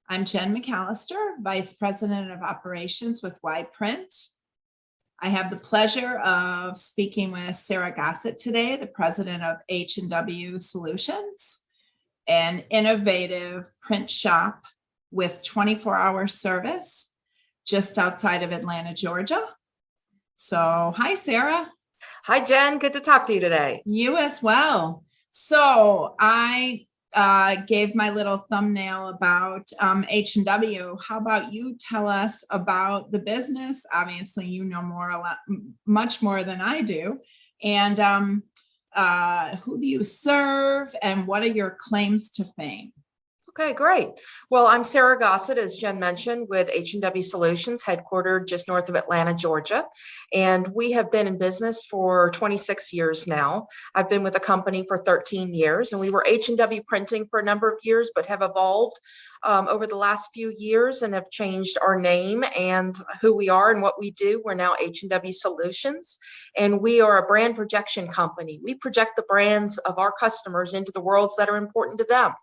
I'm Jen McAllister, Vice President of Operations with Print. I have the pleasure of speaking with Sarah Gossett today, the President of H&W Solutions, an innovative print shop with 24-hour service just outside of Atlanta, Georgia. So, hi, Sarah. Hi, Jen. Good to talk to you today. You as well. So I gave my little thumbnail about H&W. How about you tell us about the business? Obviously, you know much more than I do. And who do you serve and what are your claims to fame? Okay, great. Well, I'm Sarah Gossett, as Jen mentioned, with H&W Solutions, headquartered just north of Atlanta, Georgia. And we have been in business for 26 years now. I've been with the company for 13 years, and we were H&W Printing for a number of years, but have evolved over the last few years and have changed our name and who we are and what we do. We're now H&W Solutions, and we are a brand projection company. We project the brands of our customers into the worlds that are important to them.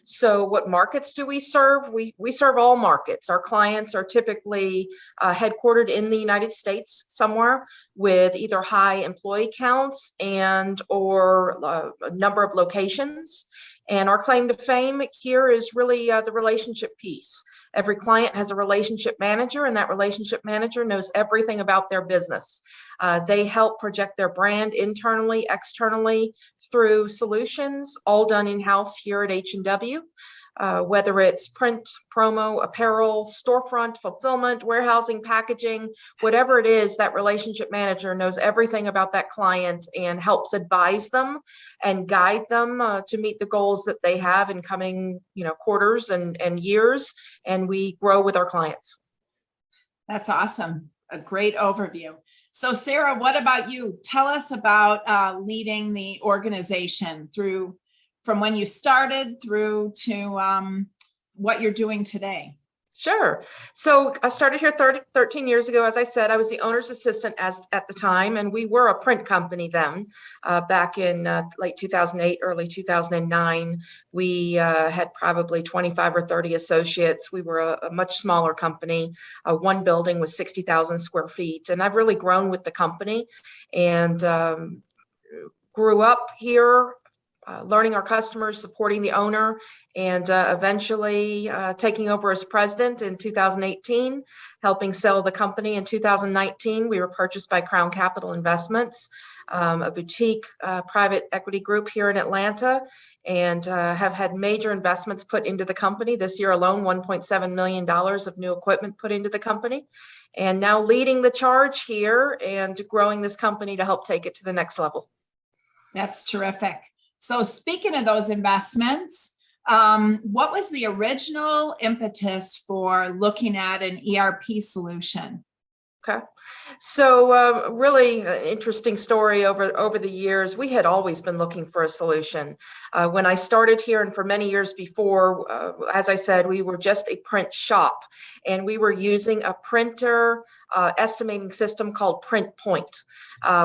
So what markets do we serve? We serve all markets. Our clients are typically headquartered in the United States somewhere with either high employee counts and or a number of locations. And our claim to fame here is really the relationship piece. Every client has a relationship manager, and that relationship manager knows everything about their business. They help project their brand internally, externally through solutions, all done in-house here at H&W. Whether it's print, promo, apparel, storefront, fulfillment, warehousing, packaging, whatever it is, that relationship manager knows everything about that client and helps advise them and guide them to meet the goals that they have in coming, quarters and years. And we grow with our clients. That's awesome. A great overview. So Sarah, what about you? Tell us about leading the organization from when you started through to what you're doing today. Sure. So I started here 13 years ago. As I said, I was the owner's assistant at the time, and we were a print company then. Back in late 2008, early 2009, we had probably 25 or 30 associates. We were a much smaller company. One building was 60,000 square feet, and I've really grown with the company and grew up here. Learning our customers, supporting the owner, and eventually taking over as president in 2018, helping sell the company in 2019. We were purchased by Crown Capital Investments, a boutique private equity group here in Atlanta, and have had major investments put into the company. This year alone, $1.7 million of new equipment put into the company, and now leading the charge here and growing this company to help take it to the next level. That's terrific. So speaking of those investments, what was the original impetus for looking at an ERP solution? Okay. So really interesting story over the years. We had always been looking for a solution. When I started here and for many years before, as I said, we were just a print shop, and we were using a printer estimating system called PrintPoint,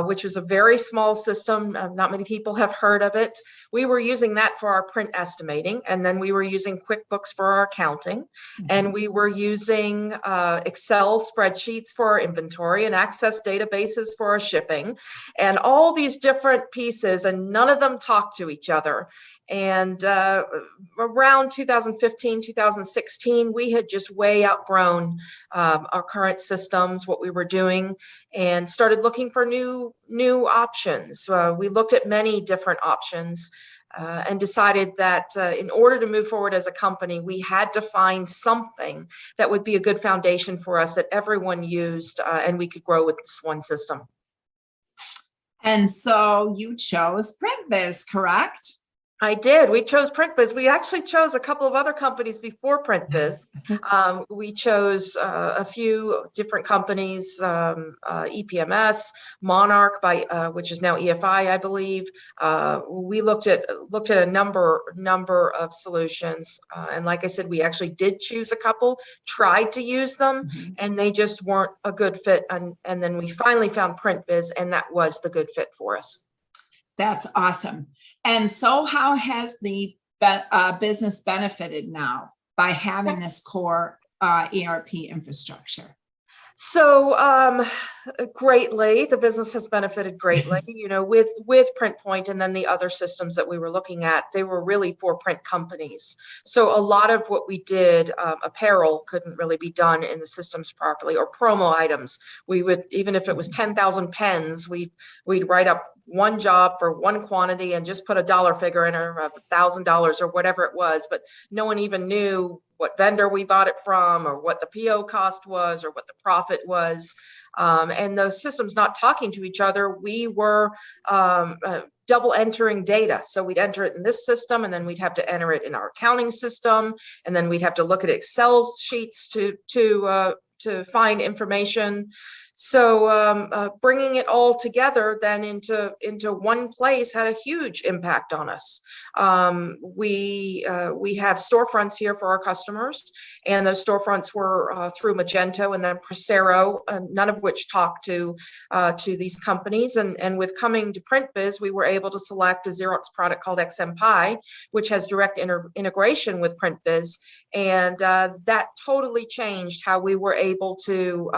which was a very small system. Not many people have heard of it. We were using that for our print estimating, and then we were using QuickBooks for our accounting, and we were using Excel spreadsheets for our inventory and Access databases for our shipping, and all these different pieces, and none of them talk to each other. And around 2015, 2016, we had just way outgrown our current systems, what we were doing, and started looking for new options. We looked at many different options and decided that in order to move forward as a company, we had to find something that would be a good foundation for us that everyone used, and we could grow with this one system. And so you chose PrintVis, correct? I did. We chose PrintVis. We actually chose a couple of other companies before PrintVis. We chose a few different companies, EPMS, Monarch, which is now EFI, I believe. We looked at a number of solutions, and like I said, we actually did choose a couple, tried to use them, and they just weren't a good fit. And then we finally found PrintVis, and that was the good fit for us. That's awesome. And so how has the business benefited now? by having this core ERP infrastructure? So greatly, the business has benefited greatly, with PrintPoint and then the other systems that we were looking at, they were really for print companies. So a lot of what we did, apparel couldn't really be done in the systems properly, or promo items. We would, even if it was 10,000 pens, we'd write up one job for one quantity and just put a dollar figure in her of $1,000 or whatever it was, but no one even knew what vendor we bought it from, or what the PO cost was, or what the profit was. And those systems not talking to each other, we were double entering data. So we'd enter it in this system, and then we'd have to enter it in our accounting system, and then we'd have to look at Excel sheets to find information. So bringing it all together then into one place had a huge impact on us. We have storefronts here for our customers, and those storefronts were through Magento and then Procero, none of which talk to these companies. And with coming to PrintVis, we were able to select a Xerox product called XMPie, which has direct integration with PrintVis, and that totally changed how we were able to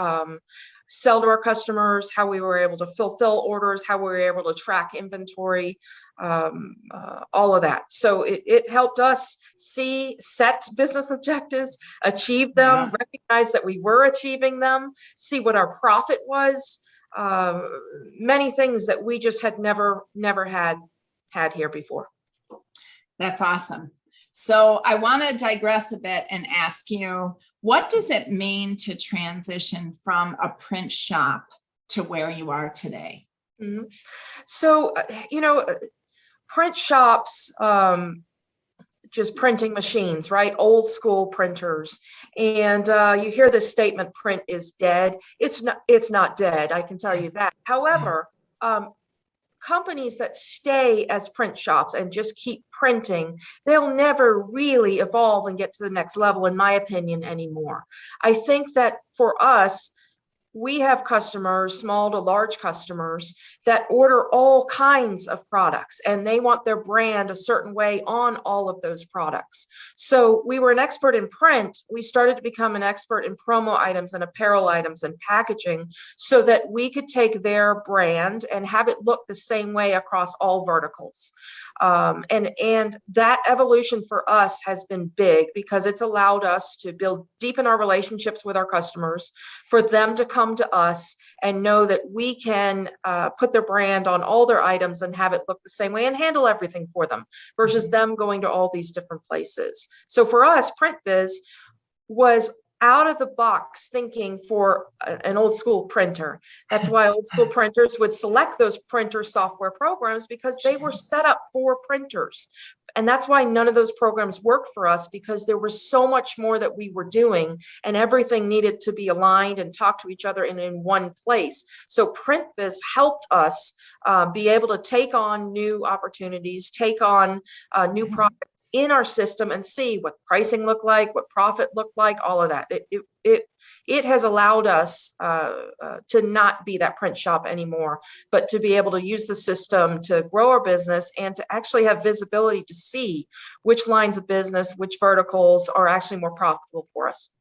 sell to our customers, how we were able to fulfill orders, how we were able to track inventory, all of that. So it helped us set business objectives, achieve them, recognize that we were achieving them, see what our profit was, many things that we just had never had here before. That's awesome. So I want to digress a bit and ask you, what does it mean to transition from a print shop to where you are today? Mm-hmm. So, print shops, just printing machines, right? Old school printers. And you hear this statement, print is dead. It's not dead, I can tell you that. However, companies that stay as print shops and just keep printing, they'll never really evolve and get to the next level, in my opinion, anymore. I think that for us, we have customers, small to large customers, that order all kinds of products, and they want their brand a certain way on all of those products. So we were an expert in print. We started to become an expert in promo items and apparel items and packaging, so that we could take their brand and have it look the same way across all verticals. And that evolution for us has been big, because it's allowed us to deepen our relationships with our customers, for them to come to us and know that we can put their brand on all their items and have it look the same way and handle everything for them, versus them going to all these different places. So for us, PrintVis was out of the box thinking for an old school printer. That's why old school printers would select those printer software programs, because they were set up for printers. And that's why none of those programs worked for us, because there was so much more that we were doing, and everything needed to be aligned and talk to each other in one place. So PrintVis helped us be able to take on new opportunities, take on new products in our system, and see what pricing looked like, what profit looked like, all of that. It has allowed us to not be that print shop anymore, but to be able to use the system to grow our business, and to actually have visibility to see which lines of business, which verticals are actually more profitable for us.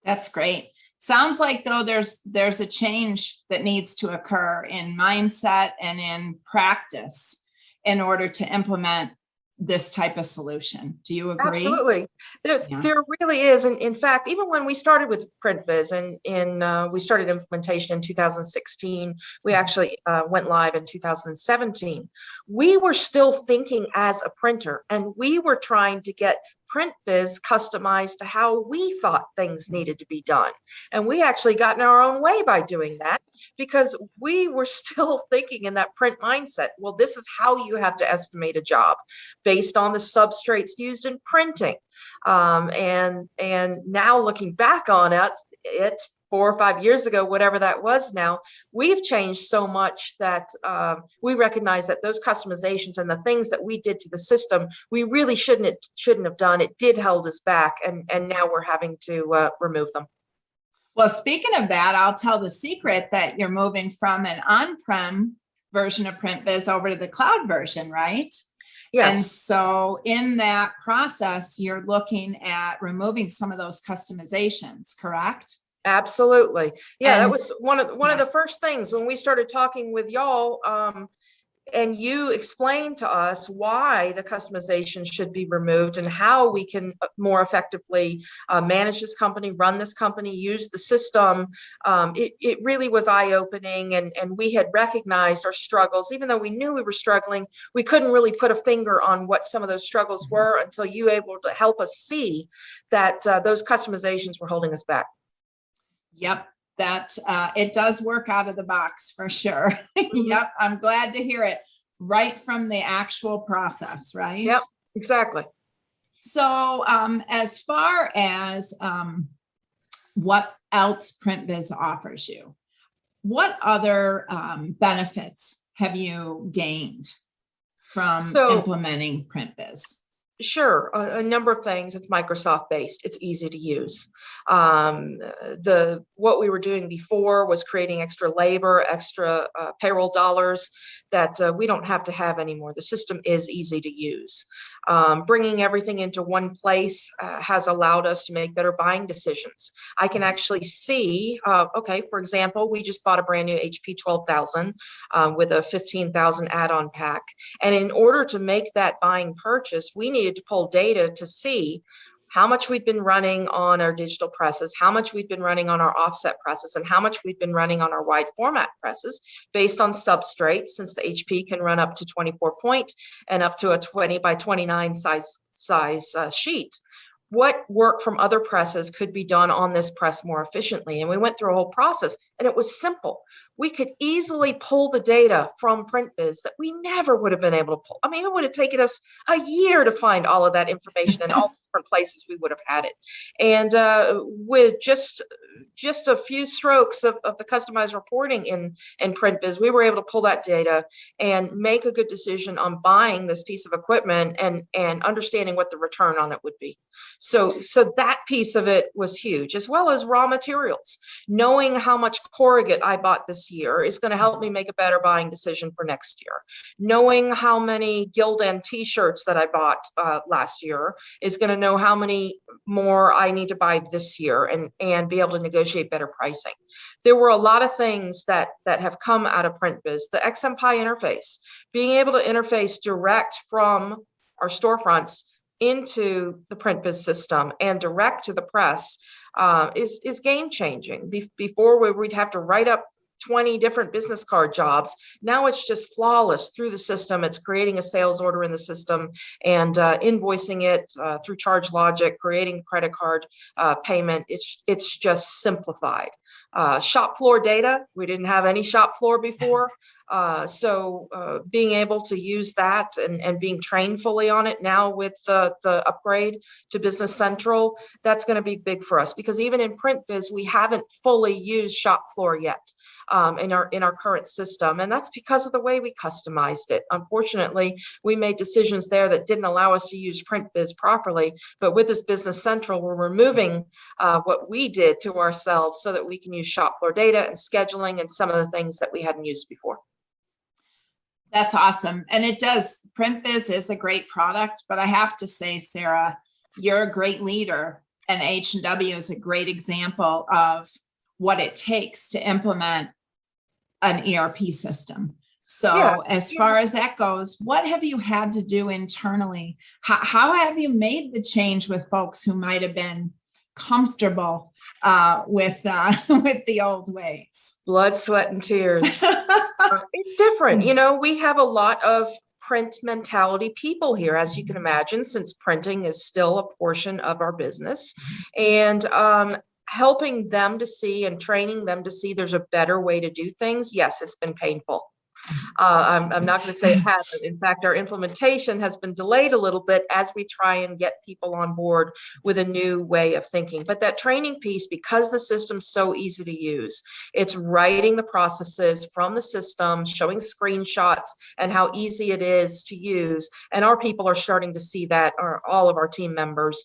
That's great. Sounds like, though, there's a change that needs to occur in mindset and in practice in order to implement this type of solution. Do you agree? Absolutely. There really is. And in fact, even when we started with PrintVis and we started implementation in 2016, we actually went live in 2017. We were still thinking as a printer, and we were trying to get PrintVis customized to how we thought things needed to be done. And we actually got in our own way by doing that, because we were still thinking in that print mindset. Well, this is how you have to estimate a job, based on the substrates used in printing. And now looking back on it 4 or 5 years ago, whatever that was now, we've changed so much that we recognize that those customizations and the things that we did to the system, we really shouldn't have done. It did hold us back, and now we're having to remove them. Well, speaking of that, I'll tell the secret that you're moving from an on-prem version of PrintVis over to the cloud version, right? And Yes, so in that process, you're looking at removing some of those customizations, correct? absolutely. Yeah, that And was one of yeah. the first things when we started talking with y'all. And you explained to us why the customization should be removed and how we can more effectively manage this company, run this company, use the system. It really was eye-opening, and we had recognized our struggles. Even though we knew we were struggling, we couldn't really put a finger on what some of those struggles were until you were able to help us see that those customizations were holding us back. Yep, that it does work out of the box for sure. Mhm. Yep, I'm glad to hear it right from the actual process, right? Yep, exactly. So as far as what else PrintVis offers you, what other benefits have you gained from So implementing PrintVis? sure, a number of things. It's Microsoft based. It's easy to use. What we were doing before was creating extra labor, extra payroll dollars that we don't have to have anymore. The system is easy to use. Bringing everything into one place has allowed us to make better buying decisions. I can actually see, okay, for example, we just bought a brand new HP 12,000 with a 15,000 add-on pack. And in order to make that buying purchase, we needed to pull data to see how much we'd been running on our digital presses, how much we'd been running on our offset presses, and how much we'd been running on our wide format presses based on substrate, since the HP can run up to 24 point and up to a 20 by 29 size sheet. What work from other presses could be done on this press more efficiently? And we went through a whole process, and it was simple. We could easily pull the data from PrintVis that we never would have been able to pull. I mean, it would have taken us a year to find all of that information in all different places we would have had it. And with just a few strokes of the customized reporting in PrintVis, we were able to pull that data and make a good decision on buying this piece of equipment and understanding what the return on it would be. So that piece of it was huge, as well as raw materials. Knowing how much corrugate I bought this year is going to help me make a better buying decision for next year. Knowing how many Gildan t-shirts that I bought last year is going to know how many more I need to buy this year and be able to negotiate better pricing. There were a lot of things that have come out of PrintVis. The XMPie interface, being able to interface direct from our storefronts into the PrintVis system and direct to the press is game changing. Before we'd have to write up 20 different business card jobs. Now it's just flawless through the system. It's creating a sales order in the system and invoicing it through Charge Logic, creating credit card payment. It's just simplified. Shop floor data, we didn't have any shop floor before. So being able to use that and being trained fully on it now with the upgrade to Business Central, that's going to be big for us, because even in PrintVis, we haven't fully used shop floor yet in our current system. And that's because of the way we customized it. Unfortunately, we made decisions there that didn't allow us to use PrintVis properly. But with this Business Central, we're removing what we did to ourselves so that we can use shop floor data and scheduling and some of the things that we hadn't used before. That's awesome. And it does, PrintVis is a great product, but I have to say, Sarah, you're a great leader, and H&W is a great example of what it takes to implement an ERP system. So Yeah, as far as that goes, what have you had to do internally? How have you made the change with folks who might have been comfortable with the old ways? blood, sweat, and tears. It's different. You know, we have a lot of print mentality people here, as you can imagine, since printing is still a portion of our business. And helping them to see and training them to see there's a better way to do things. Yes, it's been painful. I'm not going to say it hasn't. In fact, our implementation has been delayed a little bit as we try and get people on board with a new way of thinking. But that training piece, because the system's so easy to use, it's writing the processes from the system, showing screenshots and how easy it is to use. And our people are starting to see that, or all of our team members,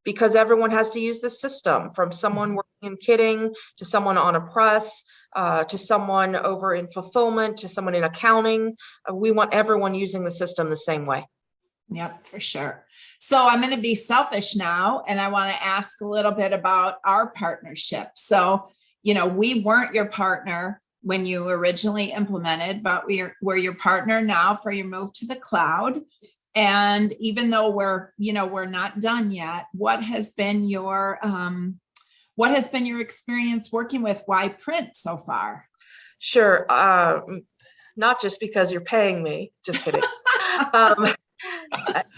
because everyone has to use the system, from someone working in kitting to someone on a press, to someone over in fulfillment, to someone in accounting. We want everyone using the system the same way. Yep, for sure. So I'm going to be selfish now, and I want to ask a little bit about our partnership. So, we weren't your partner when you originally implemented, but we're your partner now for your move to the cloud. And even though we're not done yet, what has been your experience working with YPrint so far? Sure. Not just because you're paying me, just kidding. Um,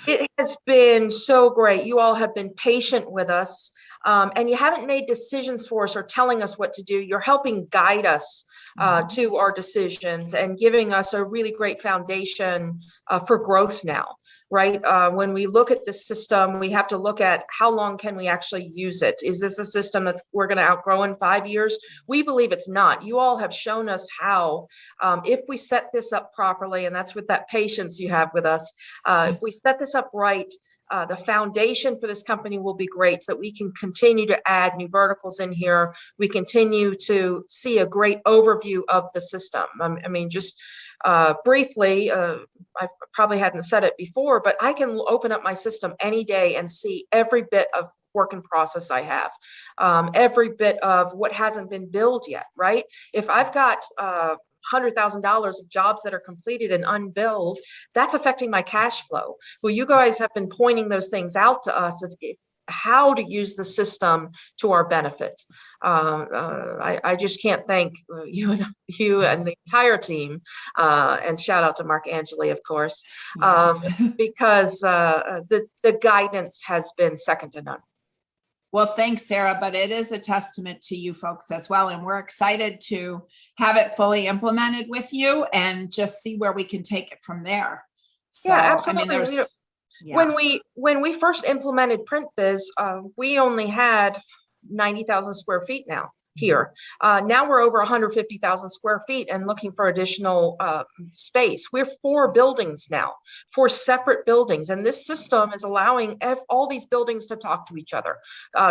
it has been so great. You all have been patient with us, and you haven't made decisions for us or telling us what to do. You're helping guide us to our decisions and giving us a really great foundation for growth now, right? When we look at this system, we have to look at how long can we actually use it? Is this a system that's we're going to outgrow in 5 years? We believe it's not. You all have shown us how, if we set this up properly, and that's with that patience you have with us, if we set this up right, the foundation for this company will be great, so that we can continue to add new verticals in here. We continue to see a great overview of the system. I mean, just briefly, I probably hadn't said it before, but I can open up my system any day and see every bit of work in process I have, every bit of what hasn't been billed yet, right? If I've got $100,000 of jobs that are completed and unbilled, that's affecting my cash flow. Well, you guys have been pointing those things out to us of how to use the system to our benefit. I just can't thank you and the entire team, and shout out to Mark Angeli, of course, Yes. because the guidance has been second to none. Well, thanks, Sarah, but it is a testament to you folks as well. And we're excited to have it fully implemented with you and just see where we can take it from there. So, Yeah, absolutely. I mean, When we first implemented PrintVis, we only had 90,000 square feet now here. Now we're over 150,000 square feet and looking for additional space. We're 4 buildings now, 4 separate buildings. And this system is allowing all these buildings to talk to each other,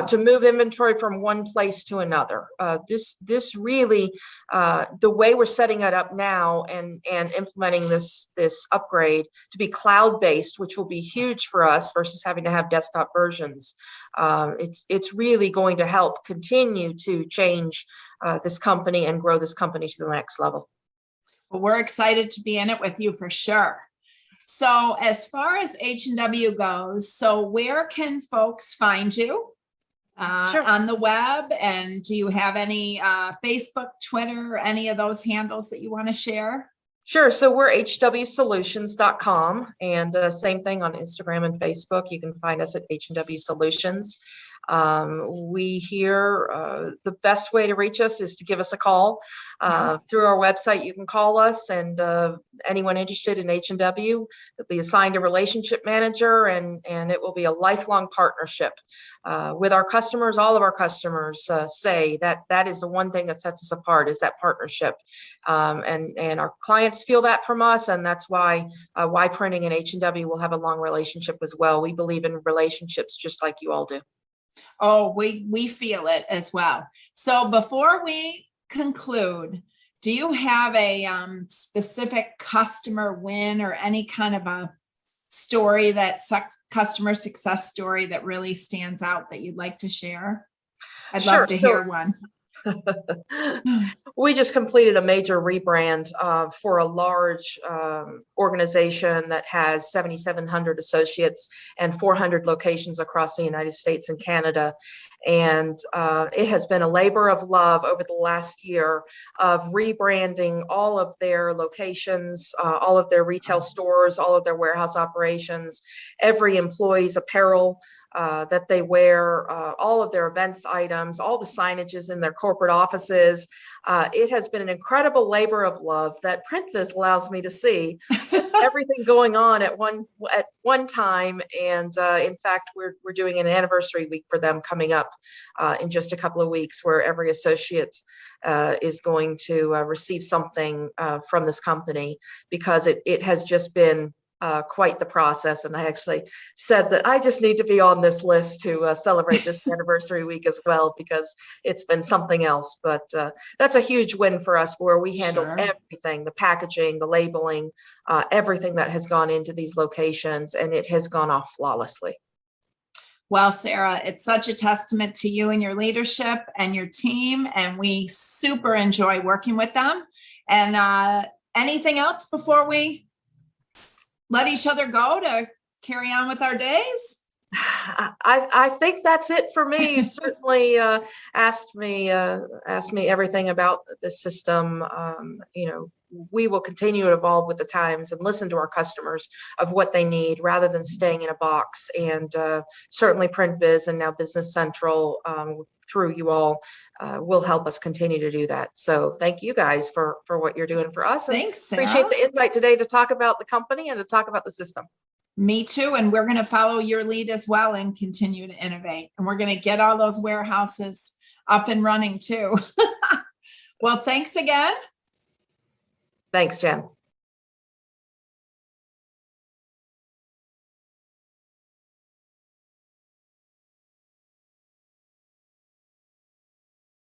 to move inventory from one place to another. This really, the way we're setting it up now and implementing this upgrade to be cloud-based, which will be huge for us versus having to have desktop versions. It's really going to help continue to change this company and grow this company to the next level. Well, we're excited to be in it with you for sure. So as far as H&W goes, so where can folks find you Sure. on the web? And do you have any Facebook, Twitter, any of those handles that you want to share? Sure. So we're hwsolutions.com, and same thing on Instagram and Facebook. You can find us at H&W Solutions. We hear the best way to reach us is to give us a call through our website. You can call us, and anyone interested in H&W will be assigned a relationship manager, and it will be a lifelong partnership with our customers. All of our customers say that is the one thing that sets us apart, is that partnership, and our clients feel that from us, and that's why Printing and H&W will have a long relationship as well. We believe in relationships just like you all do. Oh, we feel it as well. So before we conclude, do you have a specific customer win or any kind of a story, that customer success story that really stands out that you'd like to share? I'd Sure. love to hear one. We just completed a major rebrand for a large organization that has 7,700 associates and 400 locations across the United States and Canada. And it has been a labor of love over the last year of rebranding all of their locations, all of their retail stores, all of their warehouse operations, every employee's apparel that they wear, all of their events items, all the signages in their corporate offices. It has been an incredible labor of love that PrintVis allows me to see everything going on at one time. And in fact, we're doing an anniversary week for them coming up in just a couple of weeks, where every associate is going to receive something from this company, because it has just been quite the process. And I actually said that I just need to be on this list to celebrate this anniversary week as well, because it's been something else. But that's a huge win for us, where we handled Sure. everything, the packaging, the labeling, everything that has gone into these locations, and it has gone off flawlessly. Well, Sarah, it's such a testament to you and your leadership and your team, and we super enjoy working with them. And anything else before we let each other go to carry on with our days? I think that's it for me. You certainly asked me everything about the system. We will continue to evolve with the times and listen to our customers of what they need, rather than staying in a box. And certainly PrintVis and now Business Central, through you all, will help us continue to do that. So thank you guys for what you're doing for us. And Thanks, Sarah. appreciate the invite today to talk about the company and to talk about the system. Me too. And we're going to follow your lead as well and continue to innovate. And we're going to get all those warehouses up and running too. Well, thanks again. Thanks, Jen.